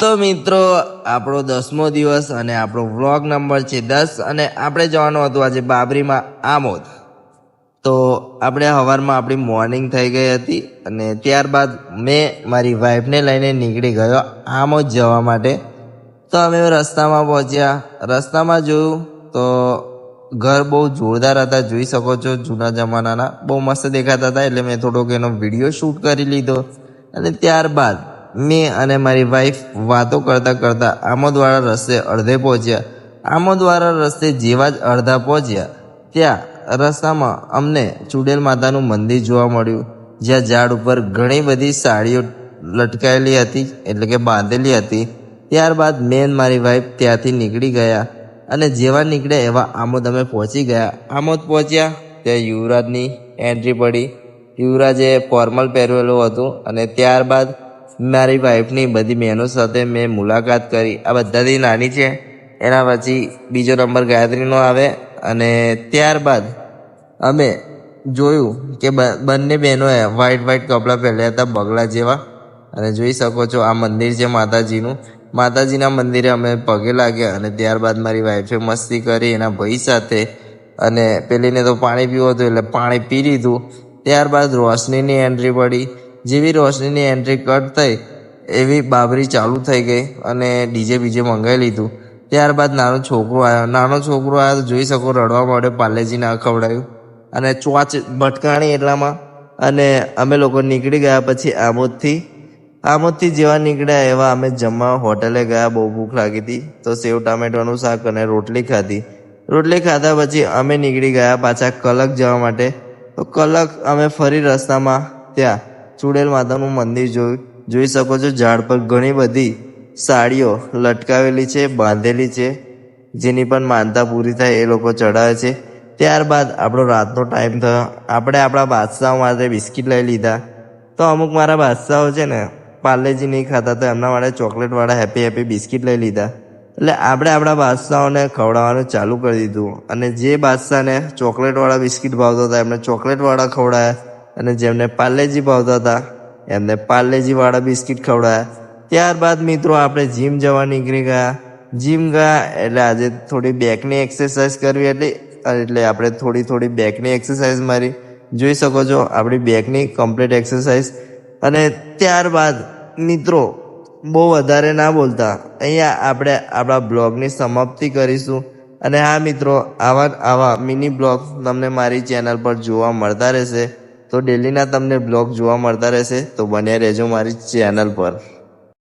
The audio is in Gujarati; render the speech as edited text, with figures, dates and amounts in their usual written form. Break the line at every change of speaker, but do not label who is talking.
તો મિત્રો આપણો 10મો દિવસ અને આપણો વ્લોગ નંબર છે 10 અને આપણે જવાનું હતું આજે બાબરીમાં આમોદ. તો આપણે સવારમાં આપણી મોર્નિંગ થઈ ગઈ હતી અને ત્યારબાદ મેં મારી વાઈફને લઈને નીકળી ગયો આમોદ જવા માટે. તો અમે રસ્તામાં પહોંચ્યા. રસ્તામાં જોયું તો ઘર બહુ જોરદાર હતા, જોઈ શકો છો, જૂના જમાનાના, બહુ મસ્ત દેખાતા હતા. એટલે મેં થોડોક એનો વિડીયો શૂટ કરી લીધો અને ત્યારબાદ મેં અને મારી વાઈફ વાતો કરતાં કરતાં આમોદવાળા રસ્તે અડધે પહોંચ્યા. આમોદવાળા રસ્તે જેવા જ અડધા પહોંચ્યા ત્યાં રસ્તામાં અમને ચુડેલ માતાનું મંદિર જોવા મળ્યું, જ્યાં ઝાડ ઉપર ઘણી બધી સાડીઓ લટકાયેલી હતી, એટલે કે બાંધેલી હતી. ત્યારબાદ મેં મારી વાઈફ ત્યાંથી નીકળી ગયા અને જેવા નીકળ્યા એવા આમોદ અમે પહોંચી ગયા. આમોદ પહોંચ્યા ત્યાં યુવરાજની એન્ટ્રી પડી. યુવરાજે ફોર્મલ પહેરેલું હતું અને ત્યારબાદ મારી વાઈફની બધી બહેનો સાથે મેં મુલાકાત કરી. આ બધાથી નાની છે. એના પછી બીજો નંબર ગાયત્રીનો આવે અને ત્યારબાદ અમે જોયું કે બંને બહેનોએ વ્હાઈટ કપડાં પહેર્યા હતા, બગલા જેવા. અને જોઈ શકો છો આ મંદિર છે માતાજીનું. માતાજીના મંદિરે અમે પગે લાગ્યા અને ત્યારબાદ મારી વાઈફે મસ્તી કરી એના ભાઈ સાથે અને પેલીને તો પાણી પીવું હતું એટલે પાણી પી લીધું. ત્યારબાદ રોશનીની એન્ટ્રી પડી. જેવી રોશનીની એન્ટ્રી કટ થઈ એવી બાબરી ચાલુ થઈ ગઈ અને ડીજે બીજે મંગાવી લીધું. ત્યારબાદ નાનો છોકરો આવ્યો તો જોઈ શકો રડવા માંડ્યો, પાર્લેજી ના ખવડાવ્યું અને ચોચ ભટકાણી એટલામાં અને અમે લોકો નીકળી ગયા. પછી આમોદથી જેવા નીકળ્યા એવા અમે જમવા હોટલે ગયા. બહુ ભૂખ લાગી હતી તો સેવ ટામેટાનું શાક અને રોટલી ખાધી. રોટલી ખાધા પછી અમે નીકળી ગયા પાછા કલક જવા માટે. તો કલક અમે ફરી રસ્તામાં ત્યાં ચુડેલ માતાનું મંદિર જોયું. જોઈ શકો છો ઝાડ પર ઘણી બધી સાડીઓ લટકાવેલી છે, બાંધેલી છે, જેની પણ માનતા પૂરી થાય એ લોકો ચડાવે છે. ત્યારબાદ આપણો રાતનો ટાઈમ થયો. આપણે આપણા બાદશાહ માટે બિસ્કિટ લઈ લીધા. તો અમુક મારા બાદશાહો છે ને પાર્લેજી નહીં ખાતા, તો એમના માટે ચોકલેટવાળા હેપી બિસ્કિટ લઈ લીધા. એટલે આપણે આપણા બાદશાહોને ખવડાવવાનું ચાલુ કરી દીધું અને જે બાદશાહને ચોકલેટવાળા બિસ્કિટ ભાવતા હતા એમને ચોકલેટવાળા ખવડાયા અને જેમને પાર્લેજી ભાવતા હતા એમને પાર્લેજીવાળા બિસ્કિટ ખવડાયા. ત્યારબાદ મિત્રો આપણે જીમ જવા નીકળી ગયા. જીમ ગયા એટલે આજે થોડી બેકની એક્સરસાઇઝ કરવી એટલે આપણે થોડી બેકની એક્સરસાઇઝ મારી. જોઈ શકો છો આપણી બેકની કમ્પ્લીટ એક્સરસાઇઝ. અને ત્યારબાદ મિત્રો બહુ વધારે ના બોલતા અહીંયા આપણે આપણા બ્લોગની સમાપ્તિ કરીશું. અને હા મિત્રો, આવા મિની બ્લોગ તમને મારી ચેનલ પર જોવા મળતા રહેશે. તો ડેલીના તમને બ્લોગ જોવા મળતા રહેશે, તો બન્યા રહેજો મારી ચેનલ પર.